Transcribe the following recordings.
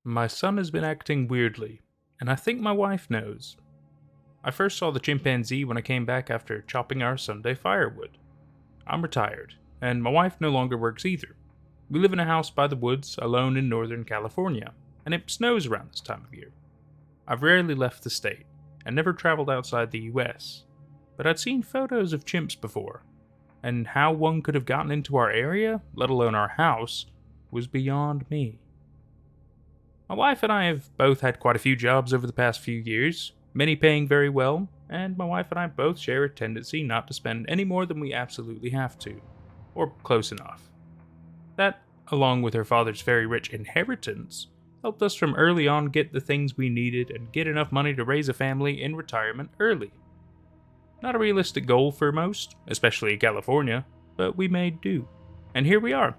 My son has been acting weirdly, and I think my wife knows. I first saw the chimpanzee when I came back after chopping our Sunday firewood. I'm retired, and my wife no longer works either. We live in a house by the woods, alone in Northern California, and it snows around this time of year. I've rarely left the state, and never traveled outside the US, but I'd seen photos of chimps before, and how one could have gotten into our area, let alone our house, was beyond me. My wife and I have both had quite a few jobs over the past few years, many paying very well, and my wife and I both share a tendency not to spend any more than we absolutely have to, or close enough. That, along with her father's very rich inheritance, helped us from early on get the things we needed and get enough money to raise a family in retirement early. Not a realistic goal for most, especially in California, but we made do. And here we are.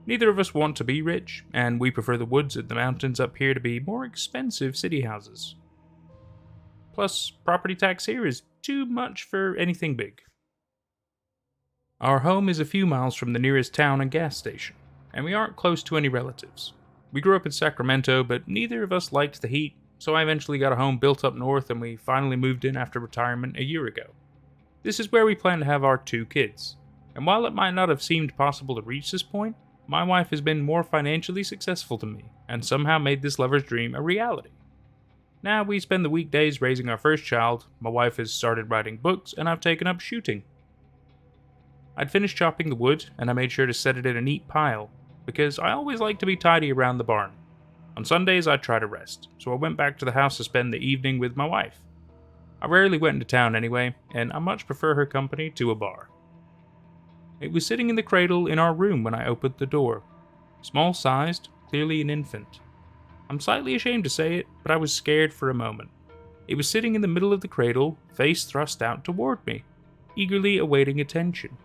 Neither of us want to be rich, and we prefer the woods and the mountains up here to be more expensive city houses. Plus, property tax here is too much for anything big. Our home is a few miles from the nearest town and gas station, and we aren't close to any relatives. We grew up in Sacramento, but neither of us liked the heat, so I eventually got a home built up north and we finally moved in after retirement a year ago. This is where we plan to have our 2 kids, and while it might not have seemed possible to reach this point, my wife has been more financially successful than me, and somehow made this lover's dream a reality. Now we spend the weekdays raising our first child, my wife has started writing books, and I've taken up shooting. I'd finished chopping the wood, and I made sure to set it in a neat pile, because I always like to be tidy around the barn. On Sundays I try to rest, so I went back to the house to spend the evening with my wife. I rarely went into town anyway, and I much prefer her company to a bar. It was sitting in the cradle in our room when I opened the door. Small-sized, clearly an infant. I'm slightly ashamed to say it, but I was scared for a moment. It was sitting in the middle of the cradle, face thrust out toward me, eagerly awaiting attention.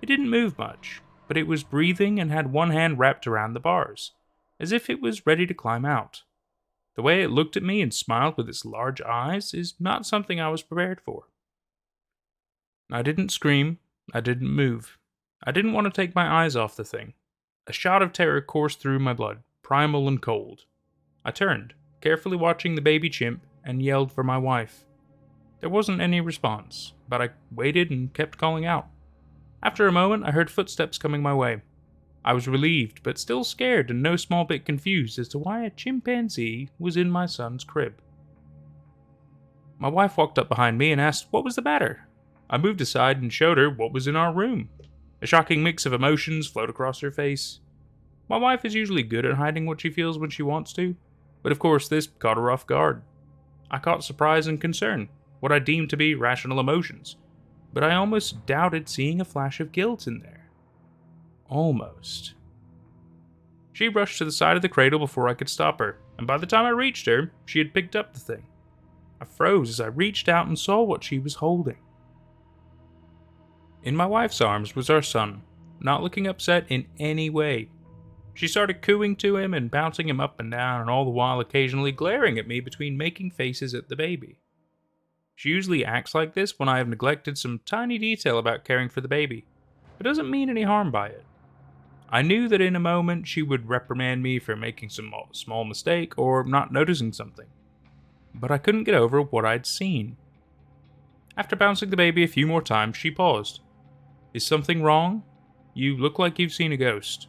It didn't move much, but it was breathing and had one hand wrapped around the bars, as if it was ready to climb out. The way it looked at me and smiled with its large eyes is not something I was prepared for. I didn't scream, I didn't move. I didn't want to take my eyes off the thing. A shot of terror coursed through my blood, primal and cold. I turned, carefully watching the baby chimp, and yelled for my wife. There wasn't any response, but I waited and kept calling out. After a moment, I heard footsteps coming my way. I was relieved, but still scared and no small bit confused as to why a chimpanzee was in my son's crib. My wife walked up behind me and asked what was the matter. I moved aside and showed her what was in our room. A shocking mix of emotions flowed across her face. My wife is usually good at hiding what she feels when she wants to, but of course this caught her off guard. I caught surprise and concern, what I deemed to be rational emotions, but I almost doubted seeing a flash of guilt in there. Almost. She rushed to the side of the cradle before I could stop her, and by the time I reached her, she had picked up the thing. I froze as I reached out and saw what she was holding. In my wife's arms was our son, not looking upset in any way. She started cooing to him and bouncing him up and down, and all the while occasionally glaring at me between making faces at the baby. She usually acts like this when I have neglected some tiny detail about caring for the baby, but doesn't mean any harm by it. I knew that in a moment she would reprimand me for making some small mistake or not noticing something, but I couldn't get over what I'd seen. After bouncing the baby a few more times, she paused. Is something wrong? You look like you've seen a ghost.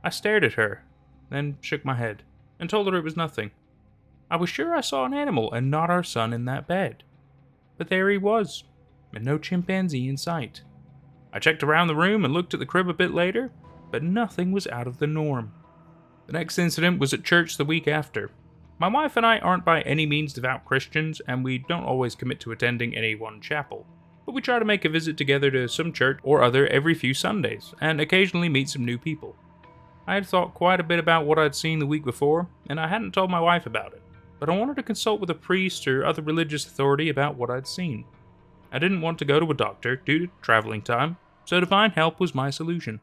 I stared at her, then shook my head, and told her it was nothing. I was sure I saw an animal and not our son in that bed. But there he was, and no chimpanzee in sight. I checked around the room and looked at the crib a bit later, but nothing was out of the norm. The next incident was at church the week after. My wife and I aren't by any means devout Christians, and we don't always commit to attending any one chapel. But we try to make a visit together to some church or other every few Sundays, and occasionally meet some new people. I had thought quite a bit about what I'd seen the week before, and I hadn't told my wife about it, but I wanted to consult with a priest or other religious authority about what I'd seen. I didn't want to go to a doctor due to traveling time, so divine help was my solution.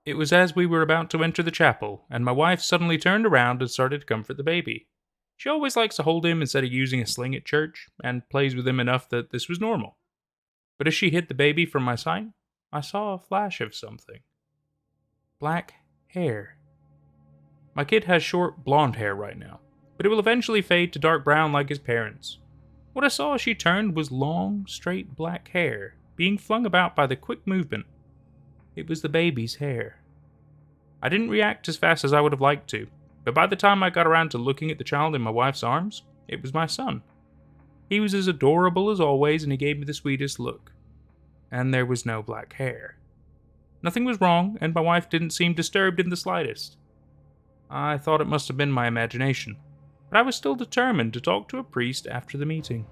It was as we were about to enter the chapel, and my wife suddenly turned around and started to comfort the baby. She always likes to hold him instead of using a sling at church, and plays with him enough that this was normal. But as she hid the baby from my sight, I saw a flash of something. Black hair. My kid has short blonde hair right now, but it will eventually fade to dark brown like his parents. What I saw as she turned was long, straight black hair being flung about by the quick movement. It was the baby's hair. I didn't react as fast as I would have liked to, but by the time I got around to looking at the child in my wife's arms, it was my son. He was as adorable as always, and he gave me the sweetest look. And there was no black hair. Nothing was wrong, and my wife didn't seem disturbed in the slightest. I thought it must have been my imagination, but I was still determined to talk to a priest after the meeting.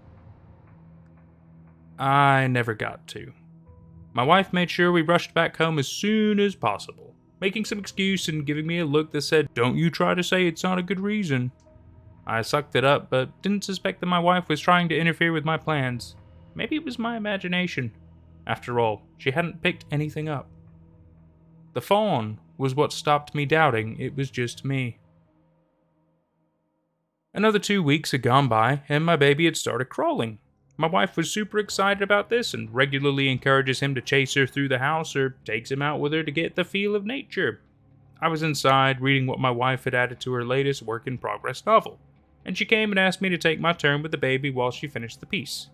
I never got to. My wife made sure we rushed back home as soon as possible, making some excuse and giving me a look that said, "Don't you try to say it's not a good reason." I sucked it up, but didn't suspect that my wife was trying to interfere with my plans. Maybe it was my imagination. After all, she hadn't picked anything up. The fawn was what stopped me doubting it was just me. Another 2 weeks had gone by, and my baby had started crawling. My wife was super excited about this and regularly encourages him to chase her through the house or takes him out with her to get the feel of nature. I was inside reading what my wife had added to her latest work-in-progress novel, and she came and asked me to take my turn with the baby while she finished the piece.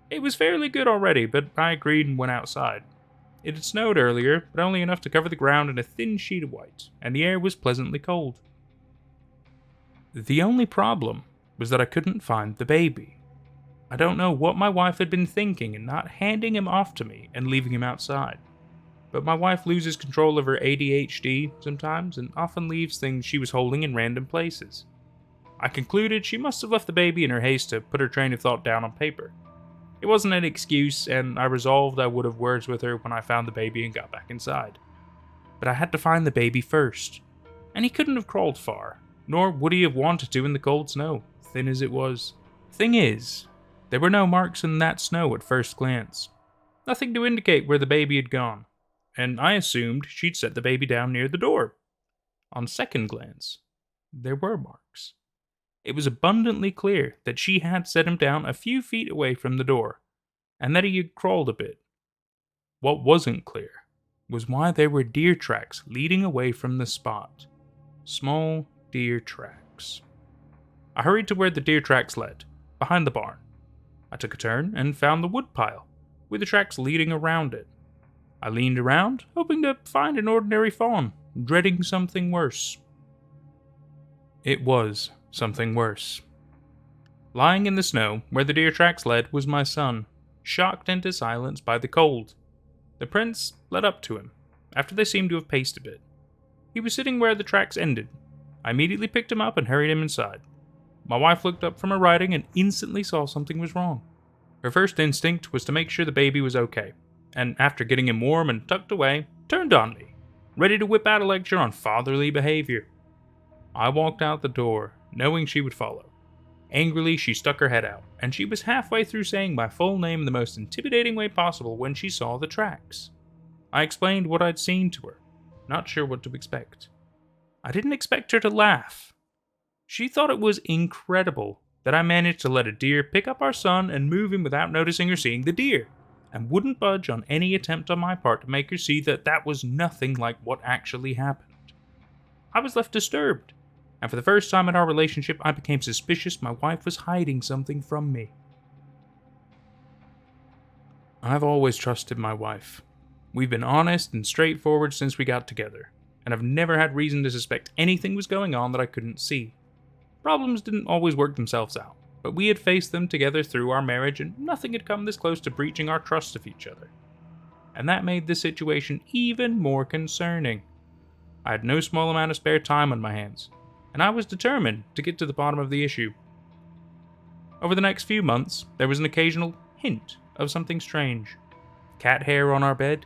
It was fairly good already, but I agreed and went outside. It had snowed earlier, but only enough to cover the ground in a thin sheet of white, and the air was pleasantly cold. The only problem was that I couldn't find the baby. I don't know what my wife had been thinking in not handing him off to me and leaving him outside, but my wife loses control of her ADHD sometimes and often leaves things she was holding in random places. I concluded she must have left the baby in her haste to put her train of thought down on paper. It wasn't an excuse, and I resolved I would have words with her when I found the baby and got back inside. But I had to find the baby first, and he couldn't have crawled far, nor would he have wanted to in the cold snow, thin as it was. Thing is, there were no marks in that snow at first glance. Nothing to indicate where the baby had gone, and I assumed she'd set the baby down near the door. On second glance, there were marks. It was abundantly clear that she had set him down a few feet away from the door, and that he had crawled a bit. What wasn't clear was why there were deer tracks leading away from the spot. Small deer tracks. I hurried to where the deer tracks led, behind the barn. I took a turn and found the woodpile, with the tracks leading around it. I leaned around, hoping to find an ordinary fawn, dreading something worse. It was something worse. Lying in the snow where the deer tracks led was my son, shocked into silence by the cold. The prince led up to him, after they seemed to have paced a bit. He was sitting where the tracks ended. I immediately picked him up and hurried him inside. My wife looked up from her writing and instantly saw something was wrong. Her first instinct was to make sure the baby was okay, and after getting him warm and tucked away, turned on me, ready to whip out a lecture on fatherly behavior. I walked out the door, knowing she would follow. Angrily, she stuck her head out, and she was halfway through saying my full name in the most intimidating way possible when she saw the tracks. I explained what I'd seen to her, not sure what to expect. I didn't expect her to laugh. She thought it was incredible that I managed to let a deer pick up our son and move him without noticing or seeing the deer, and wouldn't budge on any attempt on my part to make her see that that was nothing like what actually happened. I was left disturbed, and for the first time in our relationship, I became suspicious my wife was hiding something from me. I've always trusted my wife. We've been honest and straightforward since we got together, and I've never had reason to suspect anything was going on that I couldn't see. Problems didn't always work themselves out, but we had faced them together through our marriage, and nothing had come this close to breaching our trust of each other. And that made this situation even more concerning. I had no small amount of spare time on my hands, and I was determined to get to the bottom of the issue. Over the next few months, there was an occasional hint of something strange. Cat hair on our bed,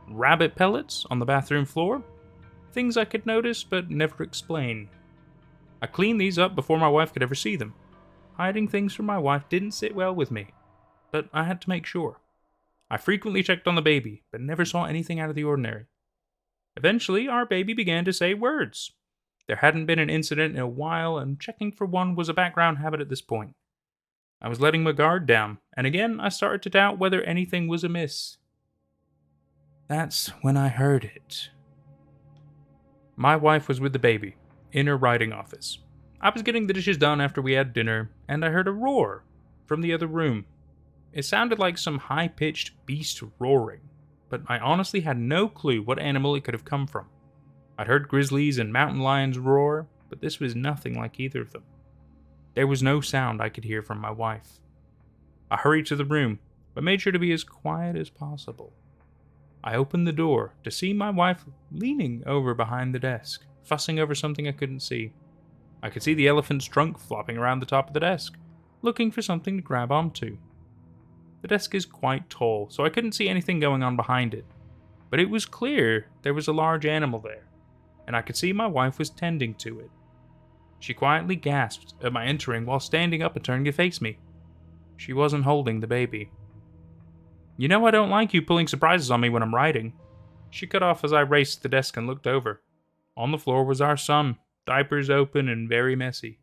rabbit pellets on the bathroom floor, things I could notice but never explain. I cleaned these up before my wife could ever see them. Hiding things from my wife didn't sit well with me, but I had to make sure. I frequently checked on the baby, but never saw anything out of the ordinary. Eventually, our baby began to say words. There hadn't been an incident in a while, and checking for one was a background habit at this point. I was letting my guard down, and again I started to doubt whether anything was amiss. That's when I heard it. My wife was with the baby, in her writing office. I was getting the dishes done after we had dinner, and I heard a roar from the other room. It sounded like some high-pitched beast roaring, but I honestly had no clue what animal it could have come from. I'd heard grizzlies and mountain lions roar, but this was nothing like either of them. There was no sound I could hear from my wife. I hurried to the room, but made sure to be as quiet as possible. I opened the door to see my wife leaning over behind the desk, fussing over something I couldn't see. I could see the elephant's trunk flopping around the top of the desk, looking for something to grab onto. The desk is quite tall, so I couldn't see anything going on behind it, but it was clear there was a large animal there, and I could see my wife was tending to it. She quietly gasped at my entering while standing up and turning to face me. She wasn't holding the baby. "You know I don't like you pulling surprises on me when I'm writing." She cut off as I raced to the desk and looked over. On the floor was our son, diapers open and very messy.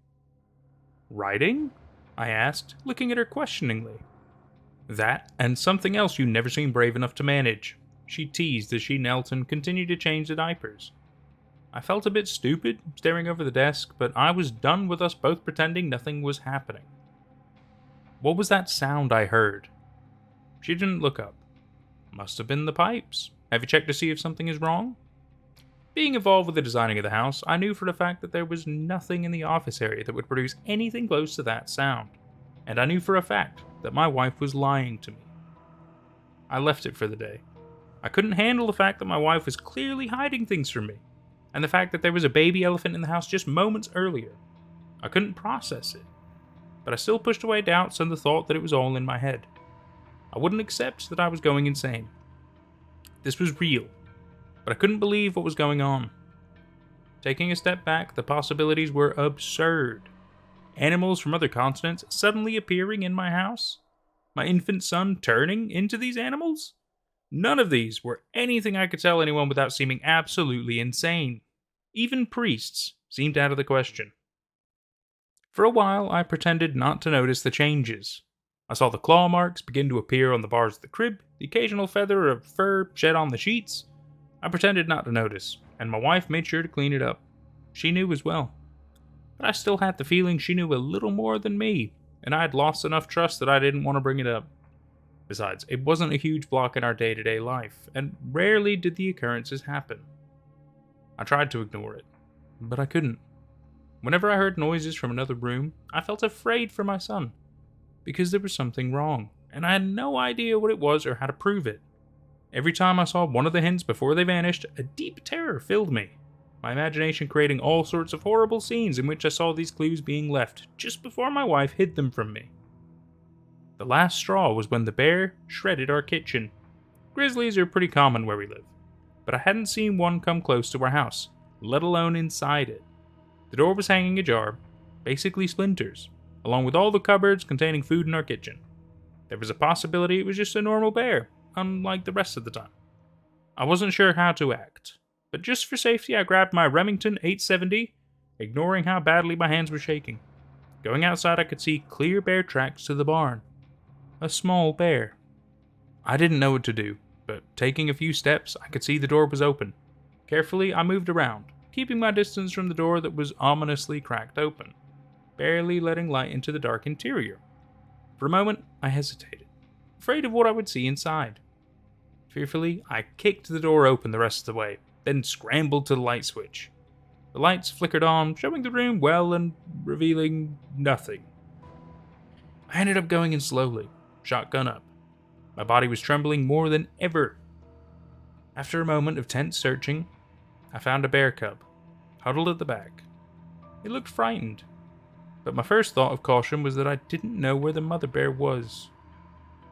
"Writing?" I asked, looking at her questioningly. "That, and something else you never seemed brave enough to manage," she teased as she knelt and continued to change the diapers. I felt a bit stupid, staring over the desk, but I was done with us both pretending nothing was happening. "What was that sound I heard?" She didn't look up. "Must have been the pipes. Have you checked to see if something is wrong?" Being involved with the designing of the house, I knew for a fact that there was nothing in the office area that would produce anything close to that sound, and I knew for a fact that my wife was lying to me. I left it for the day. I couldn't handle the fact that my wife was clearly hiding things from me, and the fact that there was a baby elephant in the house just moments earlier. I couldn't process it, but I still pushed away doubts and the thought that it was all in my head. I wouldn't accept that I was going insane. This was real, but I couldn't believe what was going on. Taking a step back, the possibilities were absurd. Animals from other continents suddenly appearing in my house? My infant son turning into these animals? None of these were anything I could tell anyone without seeming absolutely insane. Even priests seemed out of the question. For a while, I pretended not to notice the changes. I saw the claw marks begin to appear on the bars of the crib, the occasional feather of fur shed on the sheets. I pretended not to notice, and my wife made sure to clean it up. She knew as well. But I still had the feeling she knew a little more than me, and I had lost enough trust that I didn't want to bring it up. Besides, it wasn't a huge block in our day-to-day life, and rarely did the occurrences happen. I tried to ignore it, but I couldn't. Whenever I heard noises from another room, I felt afraid for my son, because there was something wrong, and I had no idea what it was or how to prove it. Every time I saw one of the hints before they vanished, a deep terror filled me, my imagination creating all sorts of horrible scenes in which I saw these clues being left just before my wife hid them from me. The last straw was when the bear shredded our kitchen. Grizzlies are pretty common where we live, but I hadn't seen one come close to our house, let alone inside it. The door was hanging ajar, basically splinters, along with all the cupboards containing food in our kitchen. There was a possibility it was just a normal bear, unlike the rest of the time. I wasn't sure how to act, but just for safety I grabbed my Remington 870, ignoring how badly my hands were shaking. Going outside I could see clear bear tracks to the barn. A small bear. I didn't know what to do, but taking a few steps I could see the door was open. Carefully I moved around, keeping my distance from the door that was ominously cracked open, barely letting light into the dark interior. For a moment, I hesitated, afraid of what I would see inside. Fearfully, I kicked the door open the rest of the way, then scrambled to the light switch. The lights flickered on, showing the room well and revealing nothing. I ended up going in slowly, shotgun up. My body was trembling more than ever. After a moment of tense searching, I found a bear cub, huddled at the back. It looked frightened, but my first thought of caution was that I didn't know where the mother bear was.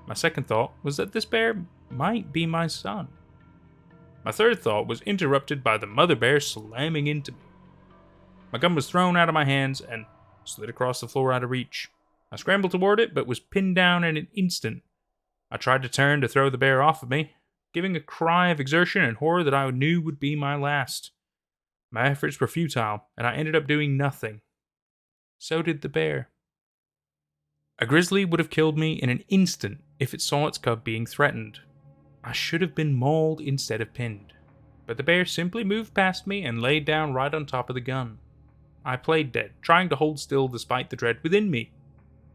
My second thought was that this bear might be my son. My third thought was interrupted by the mother bear slamming into me. My gun was thrown out of my hands and slid across the floor out of reach. I scrambled toward it, but was pinned down in an instant. I tried to turn to throw the bear off of me, giving a cry of exertion and horror that I knew would be my last. My efforts were futile, and I ended up doing nothing. So did the bear. A grizzly would have killed me in an instant if it saw its cub being threatened. I should have been mauled instead of pinned, but the bear simply moved past me and laid down right on top of the gun. I played dead, trying to hold still despite the dread within me.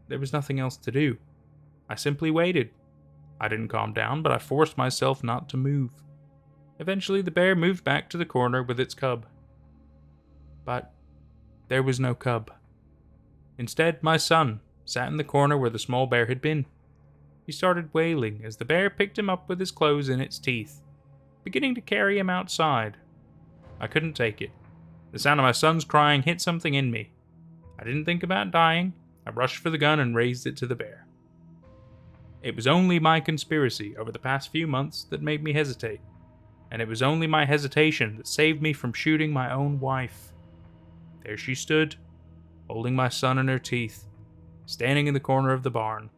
There was nothing else to do. I simply waited. I didn't calm down, but I forced myself not to move. Eventually, the bear moved back to the corner with its cub. But there was no cub. Instead, my son sat in the corner where the small bear had been. He started wailing as the bear picked him up with his clothes in its teeth, beginning to carry him outside. I couldn't take it. The sound of my son's crying hit something in me. I didn't think about dying. I rushed for the gun and raised it to the bear. It was only my conspiracy over the past few months that made me hesitate, and it was only my hesitation that saved me from shooting my own wife. There she stood, holding my son in her teeth, standing in the corner of the barn.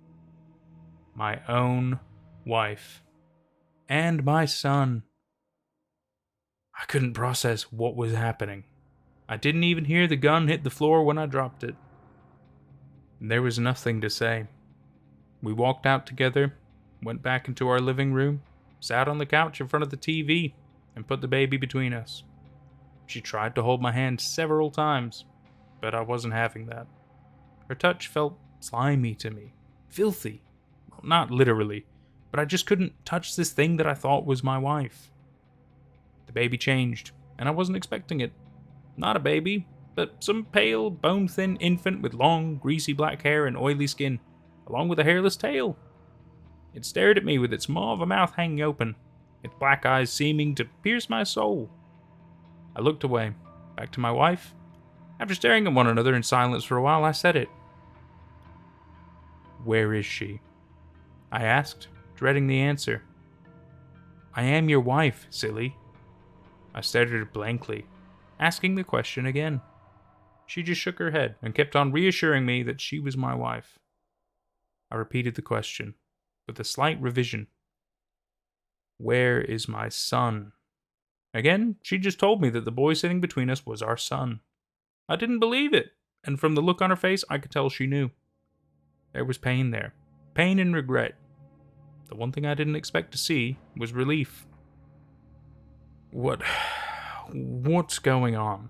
My own wife. And my son. I couldn't process what was happening. I didn't even hear the gun hit the floor when I dropped it. There was nothing to say. We walked out together, went back into our living room, sat on the couch in front of the TV, and put the baby between us. She tried to hold my hand several times, but I wasn't having that. Her touch felt slimy to me, filthy. Well, not literally, but I just couldn't touch this thing that I thought was my wife. The baby changed, and I wasn't expecting it. Not a baby, but some pale, bone-thin infant with long, greasy black hair and oily skin, along with a hairless tail. It stared at me with its maw of a mouth hanging open, its black eyes seeming to pierce my soul. I looked away, back to my wife. After staring at one another in silence for a while, I said it. "Where is she?" I asked, dreading the answer. "I am your wife, silly." I stared at her blankly, asking the question again. She just shook her head and kept on reassuring me that she was my wife. I repeated the question, with a slight revision. "Where is my son?" Again, she just told me that the boy sitting between us was our son. I didn't believe it, and from the look on her face, I could tell she knew. There was pain there, pain and regret. The one thing I didn't expect to see was relief. What's going on?"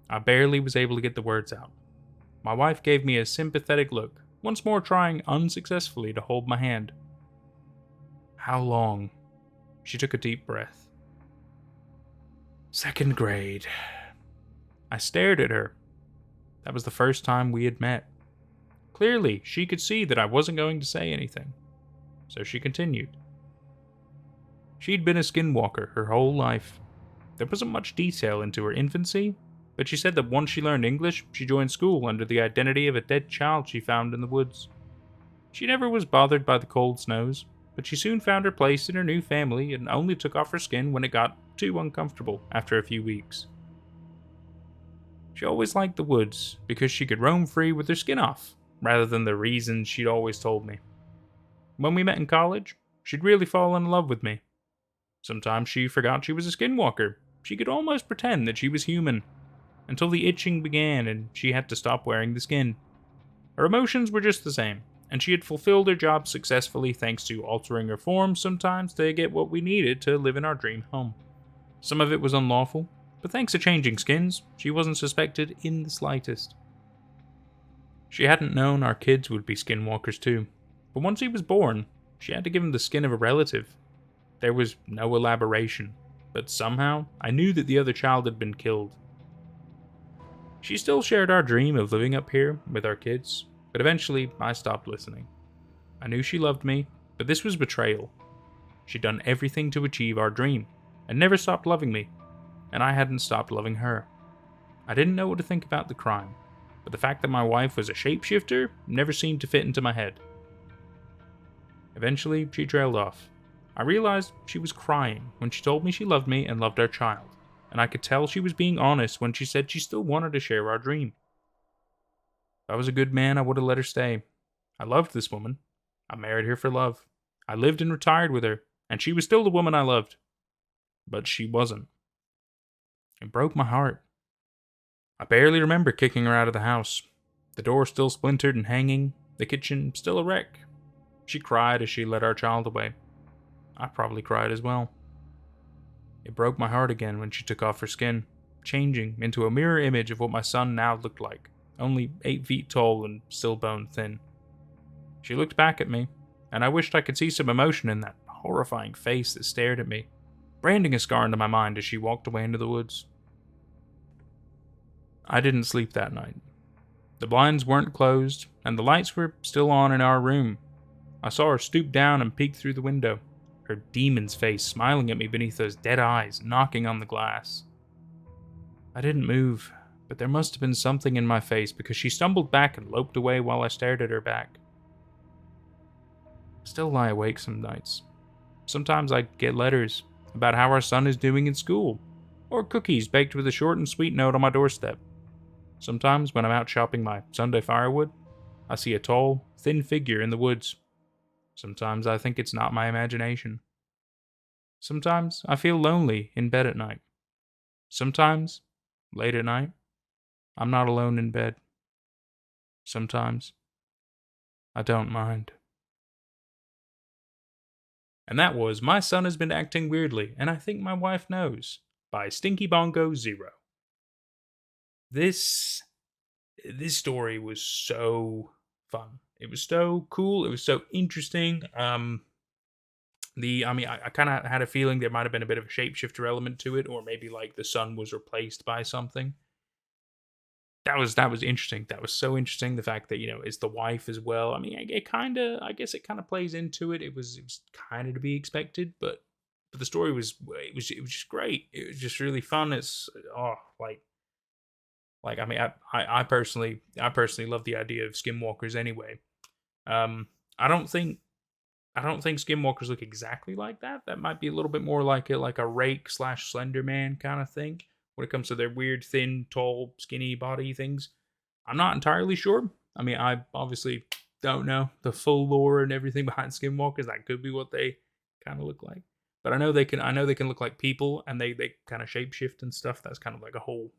I barely was able to get the words out. My wife gave me a sympathetic look, once more trying unsuccessfully to hold my hand. "How long?" She took a deep breath. "Second grade." I stared at her. That was the first time we had met. Clearly, she could see that I wasn't going to say anything. So she continued. She'd been a skinwalker her whole life. There wasn't much detail into her infancy, but she said that once she learned English, she joined school under the identity of a dead child she found in the woods. She never was bothered by the cold snows, but she soon found her place in her new family and only took off her skin when it got too uncomfortable after a few weeks. She always liked the woods because she could roam free with her skin off, rather than the reasons she'd always told me. When we met in college, she'd really fallen in love with me. Sometimes she forgot she was a skinwalker. She could almost pretend that she was human, until the itching began and she had to stop wearing the skin. Her emotions were just the same, and she had fulfilled her job successfully thanks to altering her form sometimes to get what we needed to live in our dream home. Some of it was unlawful, but thanks to changing skins, she wasn't suspected in the slightest. She hadn't known our kids would be skinwalkers too, but once he was born, she had to give him the skin of a relative. There was no elaboration, but somehow I knew that the other child had been killed. She still shared our dream of living up here with our kids, but eventually I stopped listening. I knew she loved me, but this was betrayal. She'd done everything to achieve our dream, and never stopped loving me, and I hadn't stopped loving her. I didn't know what to think about the crime, but the fact that my wife was a shapeshifter never seemed to fit into my head. Eventually, she trailed off. I realized she was crying when she told me she loved me and loved our child, and I could tell she was being honest when she said she still wanted to share our dream. If I was a good man, I would have let her stay. I loved this woman. I married her for love. I lived and retired with her, and she was still the woman I loved. But she wasn't. It broke my heart. I barely remember kicking her out of the house. The door still splintered and hanging, the kitchen still a wreck. She cried as she led our child away. I probably cried as well. It broke my heart again when she took off her skin, changing into a mirror image of what my son now looked like, only 8 feet tall and still bone thin. She looked back at me, and I wished I could see some emotion in that horrifying face that stared at me, branding a scar into my mind as she walked away into the woods. I didn't sleep that night. The blinds weren't closed, and the lights were still on in our room. I saw her stoop down and peek through the window, her demon's face smiling at me beneath those dead eyes knocking on the glass. I didn't move, but there must have been something in my face because she stumbled back and loped away while I stared at her back. I still lie awake some nights. Sometimes I get letters about how our son is doing in school, or cookies baked with a short and sweet note on my doorstep. Sometimes when I'm out chopping my Sunday firewood, I see a tall, thin figure in the woods. Sometimes I think it's not my imagination. Sometimes I feel lonely in bed at night. Sometimes, late at night, I'm not alone in bed. Sometimes, I don't mind. And that was My Son Has Been Acting Weirdly, and I Think My Wife Knows, by Stinky Bongo Zero. This story was so fun. It was so cool. It was so interesting. I kind of had a feeling there might have been a bit of a shapeshifter element to it, or maybe like the son was replaced by something. That was interesting. That was so interesting. The fact that it's the wife as well. I mean, I guess it kind of plays into it. It was kind of to be expected, but the story was just great. It was just really fun. It's I mean, I personally love the idea of skinwalkers anyway. I don't think skinwalkers look exactly like that. That might be a little bit more like a rake / Slender Man kind of thing when it comes to their weird, thin, tall, skinny body things. I'm not entirely sure. I mean, I obviously don't know the full lore and everything behind skinwalkers. That could be what they kind of look like. But I know they can look like people, and they kind of shapeshift and stuff. That's kind of like a whole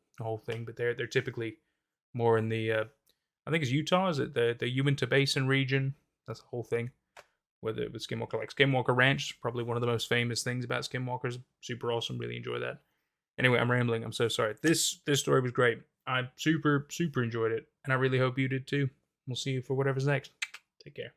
thing. But they're typically more in the I think it's Utah. Is it the Uinta Basin region? That's the whole thing. Whether it was Skinwalker, like Skinwalker Ranch, probably one of the most famous things about skinwalkers. Super awesome. Really enjoy that. Anyway, I'm rambling. I'm so sorry. This story was great. I super enjoyed it, and I really hope you did too. We'll see you for whatever's next. Take care.